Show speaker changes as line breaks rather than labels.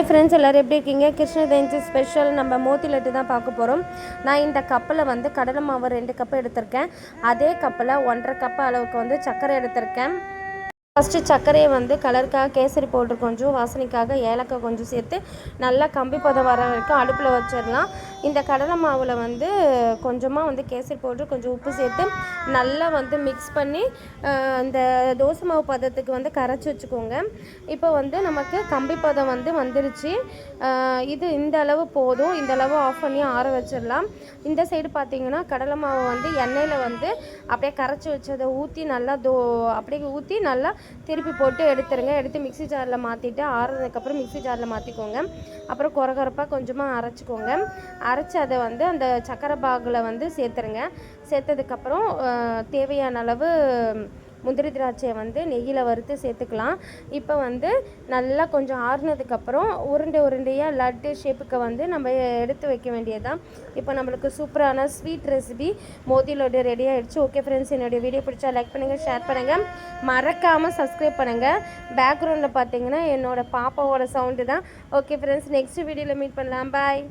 Hi friends, எல்லோரும் எப்படி இருக்கீங்க? கிருஷ்ண ஜெயந்தி ஸ்பெஷல் நம்ம மோத்தி லட்டு தான் பார்க்க போகிறோம். நான் இந்த கப்பில் வந்து கடலை மாவு 2 கப்பு எடுத்திருக்கேன். அதே கப்பில் 1.5 கப்பு அளவுக்கு வந்து சர்க்கரை எடுத்திருக்கேன். ஃபஸ்ட்டு சர்க்கரையை வந்து கலருக்காக கேசரி பவுட்ரு கொஞ்சம், வாசனைக்காக ஏலக்காய் கொஞ்சம் சேர்த்து நல்லா கம்பி பதம் வர வரைக்கும் அடுப்பில் வச்சிடலாம். இந்த கடலை மாவில் வந்து கொஞ்சமாக வந்து கேசரி பவுட்ரு கொஞ்சம் உப்பு சேர்த்து நல்லா வந்து மிக்ஸ் பண்ணி இந்த தோசை மாவு பதத்துக்கு வந்து கரைச்சி வச்சுக்கோங்க. இப்போ வந்து நமக்கு கம்பி பதம் வந்து வந்துருச்சு. இது இந்த அளவு போதும். இந்த அளவு ஆஃப் பண்ணி ஆற வச்சிடலாம். இந்த சைடு பார்த்திங்கன்னா கடலை மாவு வந்து எண்ணெயில் வந்து அப்படியே கரைச்சி வச்சதை ஊற்றி நல்லா அப்படியே ஊற்றி நல்லா திருப்பி போட்டு எடுத்துருங்க. எடுத்து மிக்ஸி ஜாரில் மாற்றிட்டு ஆறுனதுக்கப்புறம் மிக்ஸி ஜாரில் மாற்றிக்கோங்க. அப்புறம் கொரகொரப்பாக கொஞ்சமாக அரைச்சிக்கோங்க. அரைச்சி அதை வந்து அந்த சக்கரை பாகில் வந்து சேர்த்துருங்க. சேர்த்ததுக்கப்புறம் தேவையான அளவு முந்திரி திராட்சையை வந்து நெய்யில் வறுத்து சேர்த்துக்கலாம். இப்போ வந்து நல்லா கொஞ்சம் ஆறுனதுக்கப்புறம் உருண்டையாக லட்டு ஷேப்புக்கு வந்து நம்ம எடுத்து வைக்க வேண்டியதுதான். இப்போ நம்மளுக்கு சூப்பரான ஸ்வீட் ரெசிபி மோதி லட்டு ரெடி ஆகிடுச்சு. ஓகே ஃப்ரெண்ட்ஸ், என்னுடைய வீடியோ பிடிச்சா லைக் பண்ணுங்கள், ஷேர் பண்ணுங்கள், மறக்காமல் சப்ஸ்கிரைப் பண்ணுங்கள். பேக்ரவுண்டில் பார்த்தீங்கன்னா என்னோடய பாப்பாவோட சவுண்டு தான். ஓகே ஃப்ரெண்ட்ஸ், நெக்ஸ்ட் வீடியோவில் மீட் பண்ணலாம். பாய்.